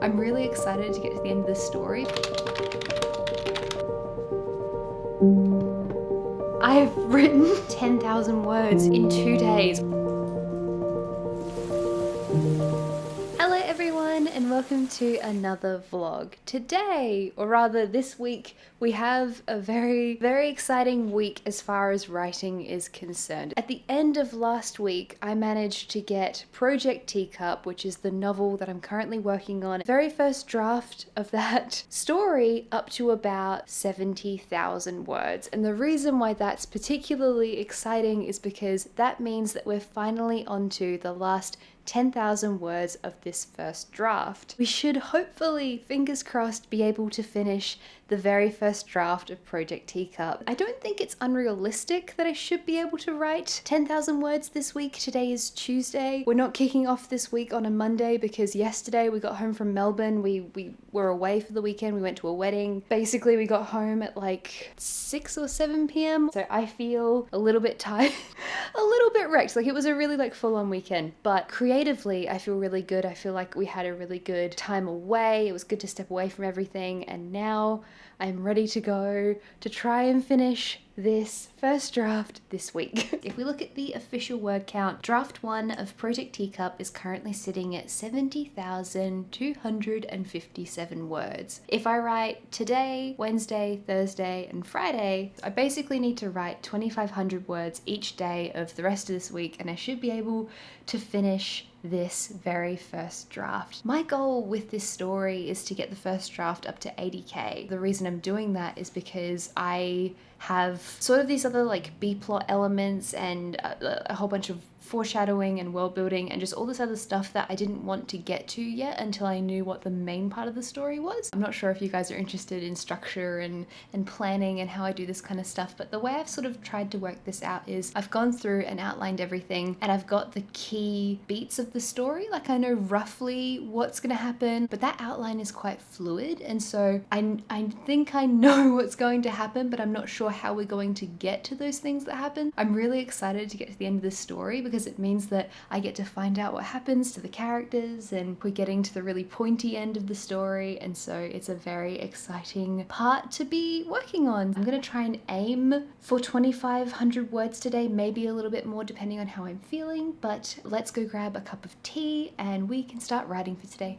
I'm really excited to get to the end of this story. I have written 10,000 words in 2 days. Hello everyone and welcome to another vlog. Today, or rather this week, we have a very exciting week as far as writing is concerned. At the end of last week, I managed to get Project Teacup, which is the novel that I'm currently working on, very first draft of that story up to about 70,000 words. And the reason why that's particularly exciting is because that means that we're finally onto the last 10,000 words of this first draft. We should hopefully, fingers crossed, be able to finish the very first draft of Project Teacup. I don't think it's unrealistic that I should be able to write 10,000 words this week. Today is Tuesday. We're not kicking off this week on a Monday because yesterday we got home from Melbourne. We were away for the weekend. We went to a wedding. Basically, we got home at like 6 or 7 p.m. So I feel a little bit tired, a little bit wrecked. Like it was a really full-on weekend, but creatively, I feel really good. I feel like we had a really good time away. It was good to step away from everything, and now I'm ready to go to try and finish this first draft this week. If we look at the official word count, draft 1 of Project Teacup is currently sitting at 70,257 words. If I write today, Wednesday, Thursday, and Friday, I basically need to write 2,500 words each day of the rest of this week, and I should be able to finish this very first draft. My goal with this story is to get the first draft up to 80k. The reason I'm doing that is because I have sort of these other like B-plot elements and a whole bunch of foreshadowing and world building and just all this other stuff that I didn't want to get to yet until I knew what the main part of the story was. I'm not sure if you guys are interested in structure and planning and how I do this kind of stuff, but the way I've sort of tried to work this out is I've gone through and outlined everything, and I've got the key beats of the story. Like I know roughly what's gonna happen, but that outline is quite fluid, and so I think I know what's going to happen, but I'm not sure how we're going to get to those things that happen. I'm really excited to get to the end of this story because it means that I get to find out what happens to the characters, and we're getting to the really pointy end of the story, and so it's a very exciting part to be working on. I'm gonna try and aim for 2,500 words today, maybe a little bit more depending on how I'm feeling, but let's go grab a cup of tea and we can start writing for today.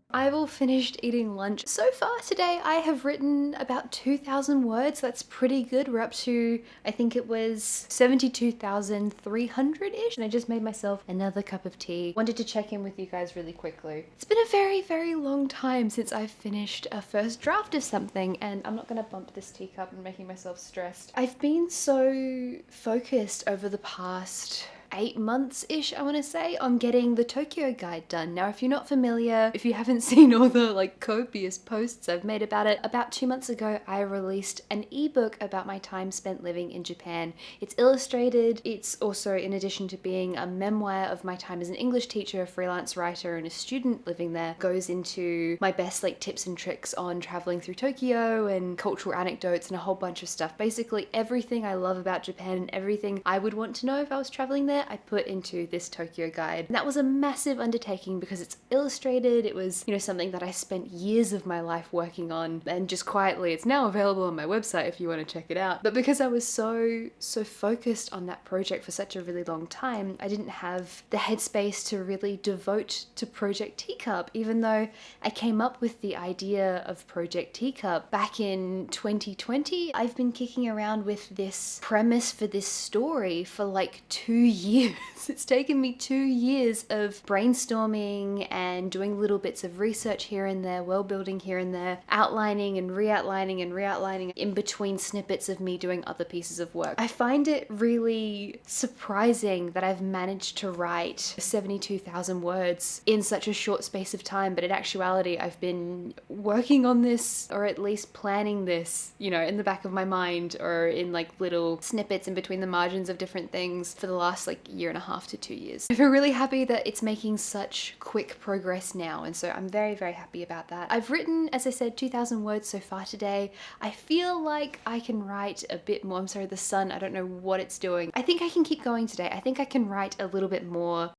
I've all finished eating lunch. So far today I have written about 2,000 words. That's pretty good. We're up to, I think it was 72,300-ish, and I just made myself another cup of tea. Wanted to check in with you guys really quickly. It's been a very long time since I've finished a first draft of something, and I'm not gonna bump this teacup and making myself stressed. I've been so focused over the past 8 months-ish, I want to say, on getting the Tokyo guide done. Now, if you're not familiar, if you haven't seen all the like copious posts I've made about it, about 2 months ago I released an ebook about my time spent living in Japan. It's illustrated. It's also, in addition to being a memoir of my time as an English teacher, a freelance writer, and a student living there, goes into my best like tips and tricks on traveling through Tokyo and cultural anecdotes and a whole bunch of stuff. Basically everything I love about Japan and everything I would want to know if I was traveling there, I put into this Tokyo guide. And that was a massive undertaking because it's illustrated. It was, you know, something that I spent years of my life working on, and just quietly, it's now available on my website if you want to check it out. But because I was so focused on that project for such a really long time, I didn't have the headspace to really devote to Project Teacup, even though I came up with the idea of Project Teacup back in 2020. I've been kicking around with this premise for this story for like 2 years. years. It's taken me 2 years of brainstorming and doing little bits of research here and there, world building here and there, outlining and re-outlining and re-outlining in between snippets of me doing other pieces of work. I find it really surprising that I've managed to write 72,000 words in such a short space of time, but in actuality I've been working on this, or at least planning this, you know, in the back of my mind or in like little snippets in between the margins of different things for the last like 1.5 to 2 years. I feel really happy that it's making such quick progress now, and so I'm very, very happy about that. I've written, as I said, 2,000 words so far today. I feel like I can write a bit more. I'm sorry, the sun, I don't know what it's doing. I think I can keep going today. I think I can write a little bit more.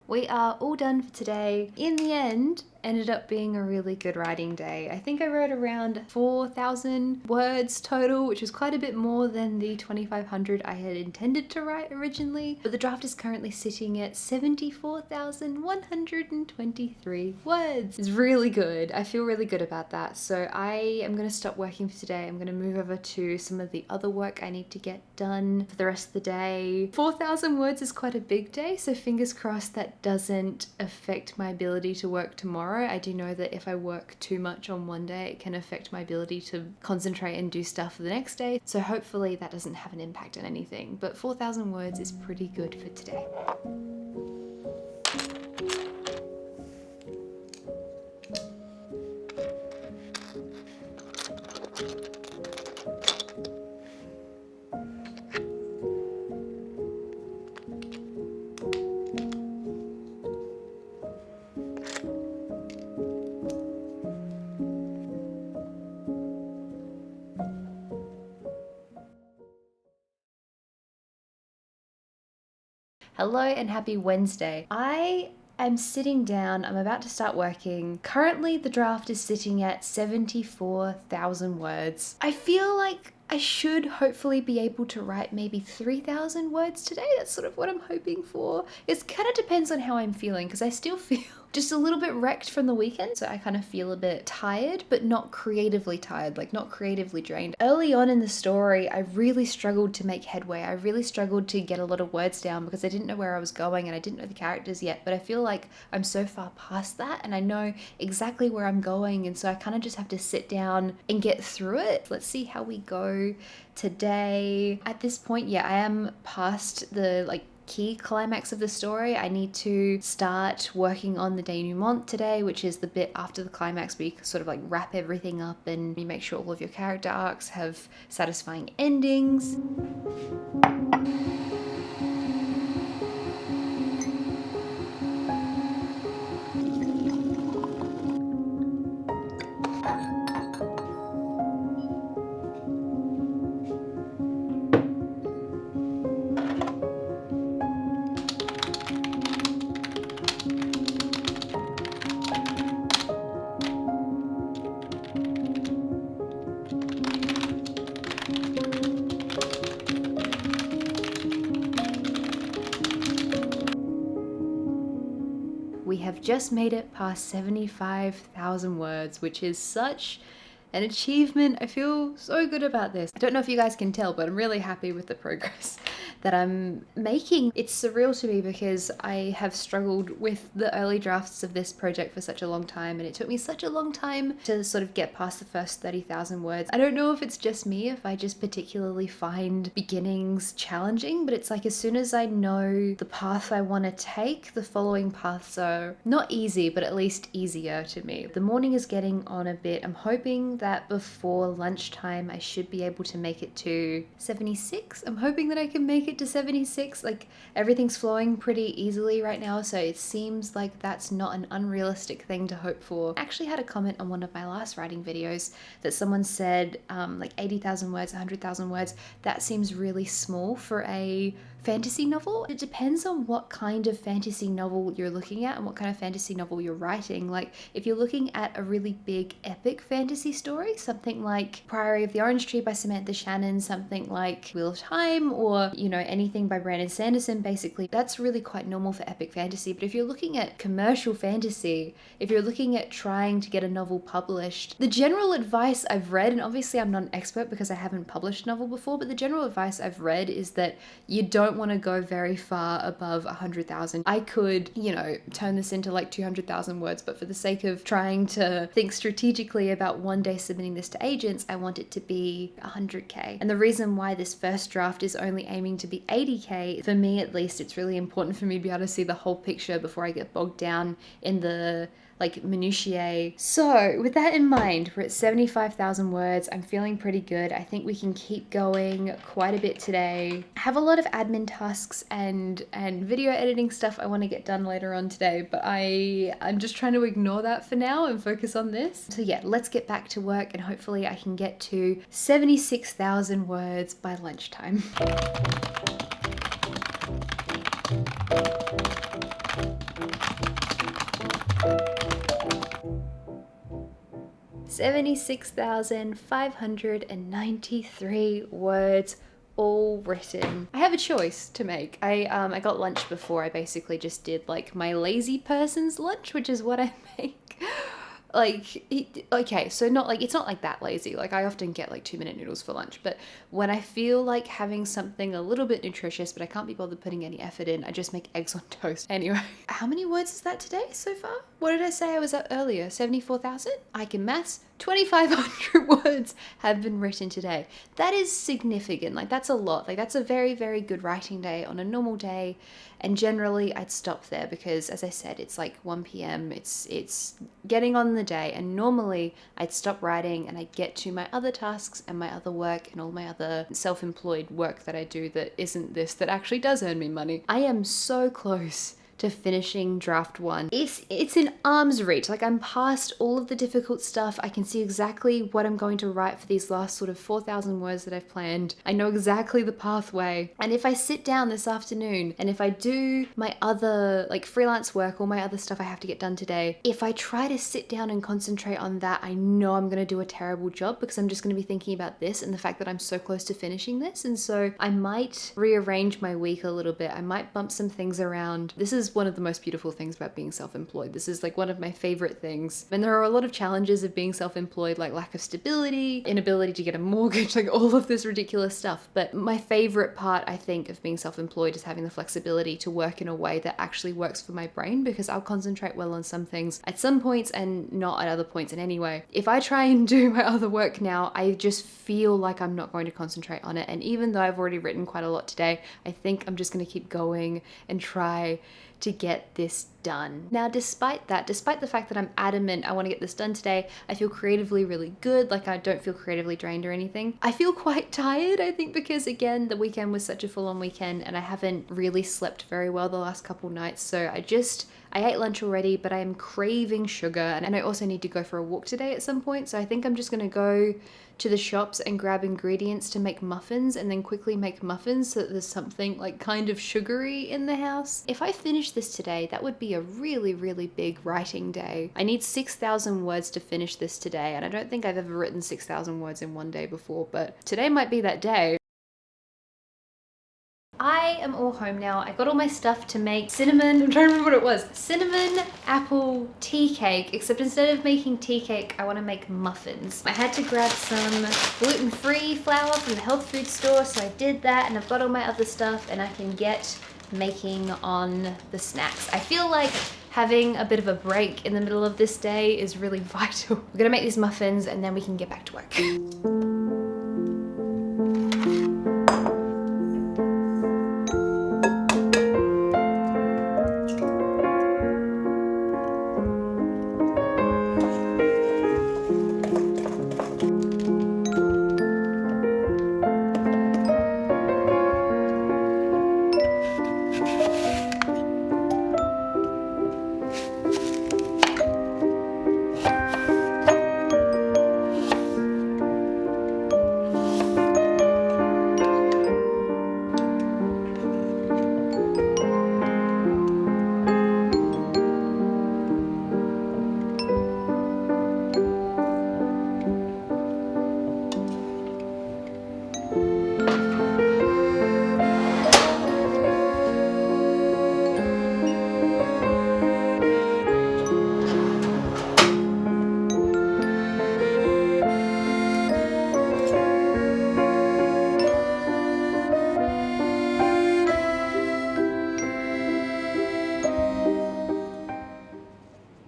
We are all done for today. In the end, ended up being a really good writing day. I think I wrote around 4,000 words total, which was quite a bit more than the 2,500 I had intended to write originally. But the draft is currently sitting at 74,123 words. It's really good. I feel really good about that. So I am going to stop working for today. I'm going to move over to some of the other work I need to get done for the rest of the day. 4,000 words is quite a big day, so fingers crossed that doesn't affect my ability to work tomorrow. I do know that if I work too much on one day, it can affect my ability to concentrate and do stuff for the next day. So hopefully that doesn't have an impact on anything. But 4,000 words is pretty good for today. Hello and happy Wednesday. I am sitting down, I'm about to start working. Currently the draft is sitting at 74,000 words. I feel like I should hopefully be able to write maybe 3,000 words today. That's sort of what I'm hoping for. It kind of depends on how I'm feeling, because I still feel just a little bit wrecked from the weekend. So I kind of feel a bit tired, but not creatively tired, like not creatively drained. Early on in the story, I really struggled to make headway. I really struggled to get a lot of words down because I didn't know where I was going and I didn't know the characters yet. But I feel like I'm so far past that and I know exactly where I'm going. And so I kind of just have to sit down and get through it. Let's see how we go today. At this point, yeah, I am past the key climax of the story. I need to start working on the denouement today, which is the bit after the climax where you sort of like wrap everything up and you make sure all of your character arcs have satisfying endings. We have just made it past 75,000 words, which is such an achievement. I feel so good about this. I don't know if you guys can tell, but I'm really happy with the progress that I'm making. It's surreal to me because I have struggled with the early drafts of this project for such a long time, and it took me such a long time to sort of get past the first 30,000 words. I don't know if it's just me, if I just particularly find beginnings challenging, but it's like as soon as I know the path I want to take, the following paths are not easy, but at least easier to me. The morning is getting on a bit. I'm hoping that before lunchtime I should be able to make it to 76. I'm hoping that I can make it to 76. Like everything's flowing pretty easily right now, so it seems like that's not an unrealistic thing to hope for. I actually had a comment on one of my last writing videos that someone said like 80,000 words, 100,000 words, that seems really small for a fantasy novel. It depends on what kind of fantasy novel you're looking at and what kind of fantasy novel you're writing. Like if you're looking at a really big epic fantasy story, something like Priory of the Orange Tree by Samantha Shannon, something like Wheel of Time, or know, anything by Brandon Sanderson, basically, that's really quite normal for epic fantasy. But if you're looking at commercial fantasy, if you're looking at trying to get a novel published, the general advice I've read, and obviously I'm not an expert because I haven't published a novel before, but the general advice I've read is that you don't want to go very far above 100,000. I could, you know, turn this into like 200,000 words, but for the sake of trying to think strategically about one day submitting this to agents, I want it to be 100K. And the reason why this first draft is only aiming to be 80K, for me at least, it's really important for me to be able to see the whole picture before I get bogged down in the like minutiae. So with that in mind, we're at 75,000 words. I'm feeling pretty good. I think we can keep going quite a bit today. I have a lot of admin tasks and video editing stuff I want to get done later on today, but I'm just trying to ignore that for now and focus on this. So yeah, let's get back to work and hopefully I can get to 76,000 words by lunchtime. 76,593 words all written. I have a choice to make. I got lunch before. I basically just did like my lazy person's lunch, which is what I make. Okay, so it's not like that lazy. Like I often get like 2-minute noodles for lunch, but when I feel like having something a little bit nutritious, but I can't be bothered putting any effort in, I just make eggs on toast. Anyway, how many words is that today so far? What did I say I was at earlier? 74,000? I can maths. 2,500 words have been written today. That is significant. Like that's a lot. Like that's a very, very good writing day on a normal day. And generally I'd stop there because as I said, it's like 1 p.m. It's getting on the day. And normally I'd stop writing and I'd get to my other tasks and my other work and all my other self-employed work that I do that isn't this, that actually does earn me money. I am so close to finishing draft 1. It's in arm's reach. Like I'm past all of the difficult stuff. I can see exactly what I'm going to write for these last sort of 4,000 words that I've planned. I know exactly the pathway. And if I sit down this afternoon and if I do my other like freelance work, all my other stuff I have to get done today, if I try to sit down and concentrate on that, I know I'm going to do a terrible job because I'm just going to be thinking about this and the fact that I'm so close to finishing this. And so I might rearrange my week a little bit. I might bump some things around. This is one of the most beautiful things about being self-employed. This is like one of my favorite things. And there are a lot of challenges of being self-employed, like lack of stability, inability to get a mortgage, like all of this ridiculous stuff. But my favorite part, I think, of being self-employed is having the flexibility to work in a way that actually works for my brain, because I'll concentrate well on some things at some points and not at other points. And anyway, if I try and do my other work now, I just feel like I'm not going to concentrate on it. And even though I've already written quite a lot today, I think I'm just going to keep going and try to get this done. Now, despite the fact that I'm adamant I want to get this done today, I feel creatively really good. Like I don't feel creatively drained or anything. I feel quite tired, I think, because again, the weekend was such a full-on weekend and I haven't really slept very well the last couple nights. So I ate lunch already, but I am craving sugar and I also need to go for a walk today at some point. So I think I'm just going to go to the shops and grab ingredients to make muffins and then quickly make muffins so that there's something like kind of sugary in the house. If I finish this today, that would be a really, really big writing day. I need 6,000 words to finish this today, and I don't think I've ever written 6,000 words in one day before, but today might be that day. I am all home now. I got all my stuff to make cinnamon, I'm trying to remember what it was. Cinnamon apple tea cake, except instead of making tea cake, I want to make muffins. I had to grab some gluten-free flour from the health food store, so I did that, and I've got all my other stuff and I can get making on the snacks. I feel like having a bit of a break in the middle of this day is really vital. We're gonna make these muffins and then we can get back to work.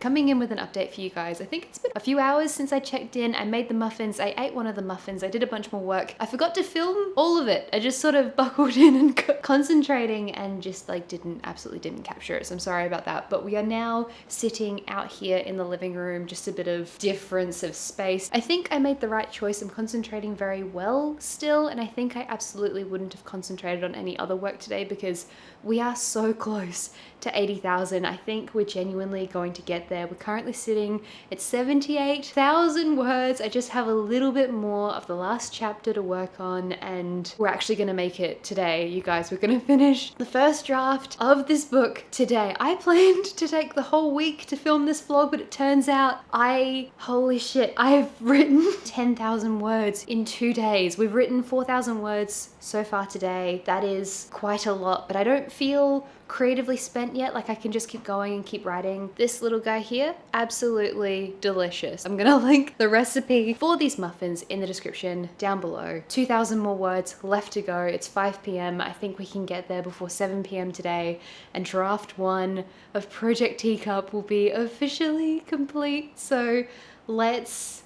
coming in with an update for you guys. I think it's been a few hours since I checked in. I made the muffins. I ate one of the muffins. I did a bunch more work. I forgot to film all of it. I just sort of buckled in and concentrating and just like absolutely didn't capture it. So I'm sorry about that. But we are now sitting out here in the living room, just a bit of difference of space. I think I made the right choice. I'm concentrating very well still, and I think I absolutely wouldn't have concentrated on any other work today because we are so close to 80,000. I think we're genuinely going to get there. We're currently sitting at 78,000 words. I just have a little bit more of the last chapter to work on, and we're actually going to make it today. You guys, we're going to finish the first draft of this book today. I planned to take the whole week to film this vlog, but it turns out holy shit, I've written 10,000 words in 2 days. We've written 4,000 words so far today. That is quite a lot, but I don't feel creatively spent yet. Like I can just keep going and keep writing. This little guy here, absolutely delicious. I'm gonna link the recipe for these muffins in the description down below. 2,000 more words left to go. It's 5 p.m. I think we can get there before 7 p.m. today, and draft 1 of Project Teacup will be officially complete. So let's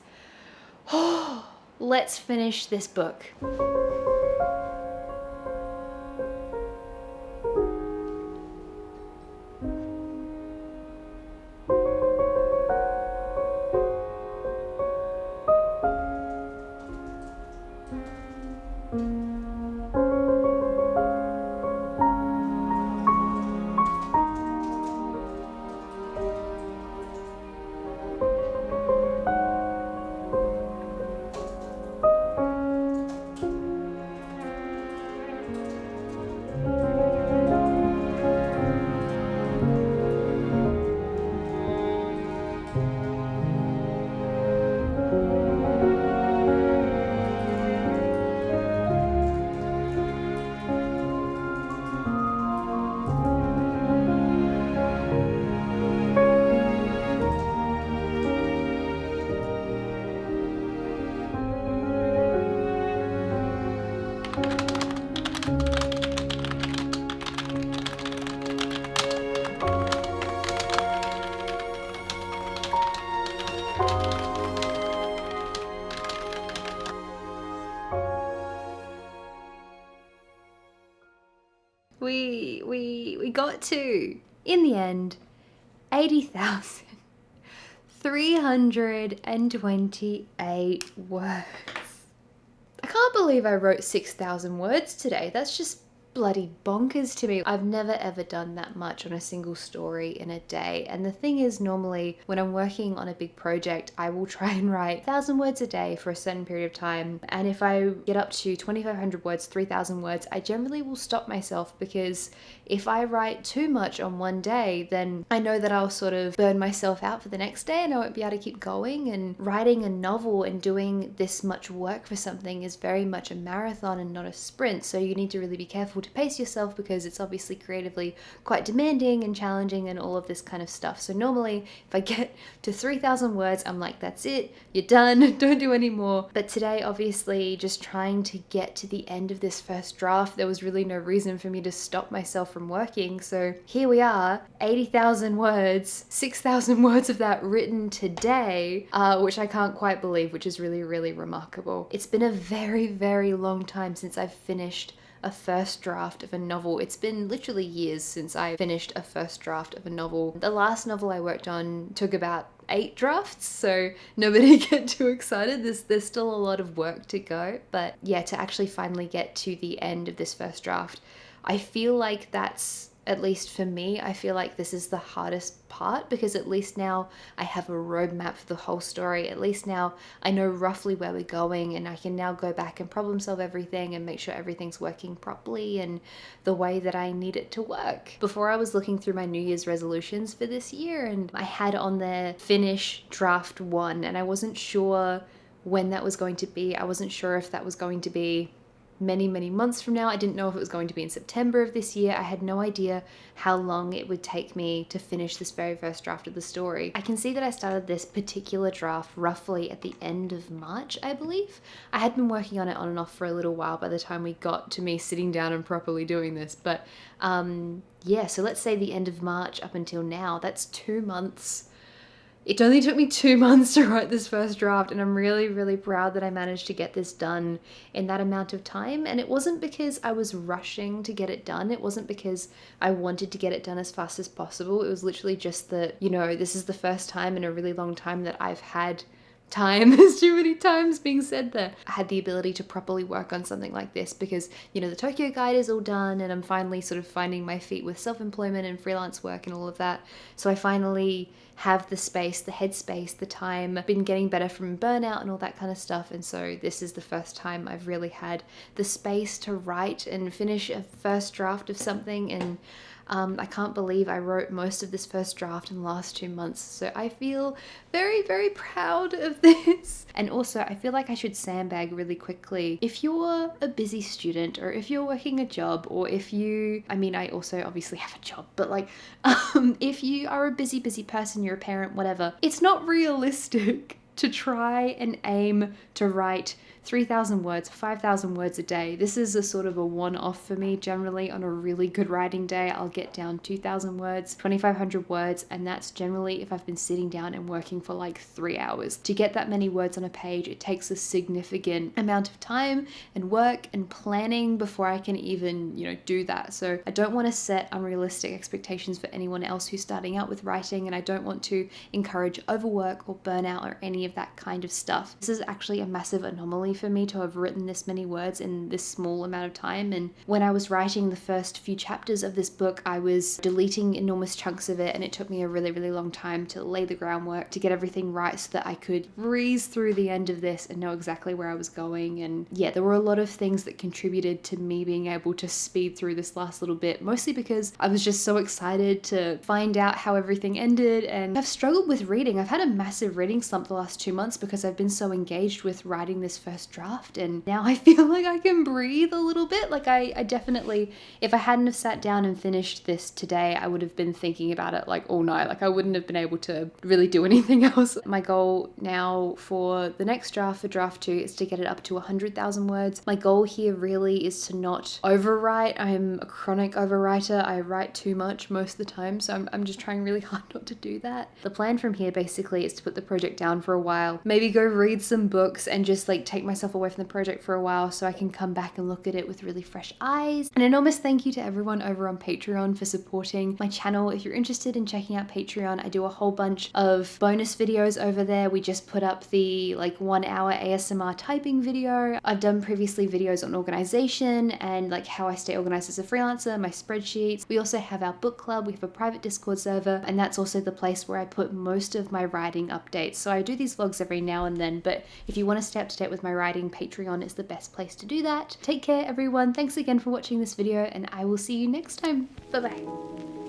finish this book. We got to, in the end, 80,328 words. I can't believe I wrote 6,000 words today. That's just bloody bonkers to me. I've never ever done that much on a single story in a day. And the thing is, normally when I'm working on a big project, I will try and write 1,000 words a day for a certain period of time. And if I get up to 2,500 words, 3,000 words, I generally will stop myself, because if I write too much on one day, then I know that I'll sort of burn myself out for the next day and I won't be able to keep going. And writing a novel and doing this much work for something is very much a marathon and not a sprint. So you need to really be careful to pace yourself, because it's obviously creatively quite demanding and challenging and all of this kind of stuff. So normally if I get to 3,000 words, I'm like, that's it, you're done, don't do any more. But today, obviously, just trying to get to the end of this first draft, there was really no reason for me to stop myself from working. So here we are, 80,000 words, 6,000 words of that written today, which I can't quite believe, which is really, really remarkable. It's been a very, very long time since I've finished a first draft of a novel. It's been literally years since I finished a first draft of a novel. The last novel I worked on took about 8 drafts, so nobody get too excited. There's still a lot of work to go. But yeah, to actually finally get to the end of this first draft, I feel like that's, at least for me, I feel like this is the hardest part, because at least now I have a roadmap for the whole story. At least now I know roughly where we're going, and I can now go back and problem solve everything and make sure everything's working properly and the way that I need it to work. Before, I was looking through my New Year's resolutions for this year, and I had on there finish draft 1, and I wasn't sure when that was going to be. I wasn't sure if that was going to be many, many months from now. I didn't know if it was going to be in September of this year. I had no idea how long it would take me to finish this very first draft of the story. I can see that I started this particular draft roughly at the end of March, I believe. I had been working on it on and off for a little while by the time we got to me sitting down and properly doing this. But yeah, so let's say the end of March up until now, that's 2 months It only took me 2 months to write this first draft, and I'm really, really proud that I managed to get this done in that amount of time. And it wasn't because I was rushing to get it done. It wasn't because I wanted to get it done as fast as possible. It was literally just that, you know, this is the first time in a really long time that I've had time. There's too many times being said there. I had the ability to properly work on something like this because, you know, the Tokyo Guide is all done and I'm finally sort of finding my feet with self-employment and freelance work and all of that. So I finally have the space, the headspace, the time. I've been getting better from burnout and all that kind of stuff, and so this is the first time I've really had the space to write and finish a first draft of something. And I can't believe I wrote most of this first draft in the last 2 months, so I feel very, very proud of this. And also, I feel like I should sandbag really quickly. If you're a busy student, or if you're working a job, or if you, I mean, I also obviously have a job, but like, if you are a busy person, you're a parent, whatever, it's not realistic to try and aim to write 3,000 words, 5,000 words a day. This is a sort of a one-off for me. Generally, on a really good writing day, I'll get down 2,000 words, 2,500 words, and that's generally if I've been sitting down and working for like 3 hours. To get that many words on a page, it takes a significant amount of time and work and planning before I can even, you know, do that. So I don't want to set unrealistic expectations for anyone else who's starting out with writing, and I don't want to encourage overwork or burnout or any of that kind of stuff. This is actually a massive anomaly for me to have written this many words in this small amount of time. And when I was writing the first few chapters of this book, I was deleting enormous chunks of it, and it took me a really, really long time to lay the groundwork to get everything right so that I could breeze through the end of this and know exactly where I was going. And yeah, there were a lot of things that contributed to me being able to speed through this last little bit, mostly because I was just so excited to find out how everything ended. And I've struggled with reading. I've had a massive reading slump the last 2 months because I've been so engaged with writing this first draft, and now I feel like I can breathe a little bit. Like I definitely, if I hadn't have sat down and finished this today, I would have been thinking about it like all night. Like I wouldn't have been able to really do anything else. My goal now for the next draft, for draft 2, is to get it up to 100,000 words. My goal here really is to not overwrite. I'm a chronic overwriter. I write too much most of the time, so I'm just trying really hard not to do that. The plan from here basically is to put the project down for a while, maybe go read some books and just like take myself away from the project for a while so I can come back and look at it with really fresh eyes. An enormous thank you to everyone over on Patreon for supporting my channel. If you're interested in checking out Patreon, I do a whole bunch of bonus videos over there. We just put up the like 1 hour ASMR typing video. I've done previously videos on organization and like how I stay organized as a freelancer, my spreadsheets. We also have our book club. We have a private Discord server, and that's also the place where I put most of my writing updates. So I do these vlogs every now and then, but if you want to stay up to date with my writing, Patreon is the best place to do that. Take care, everyone. Thanks again for watching this video, and I will see you next time. Bye bye.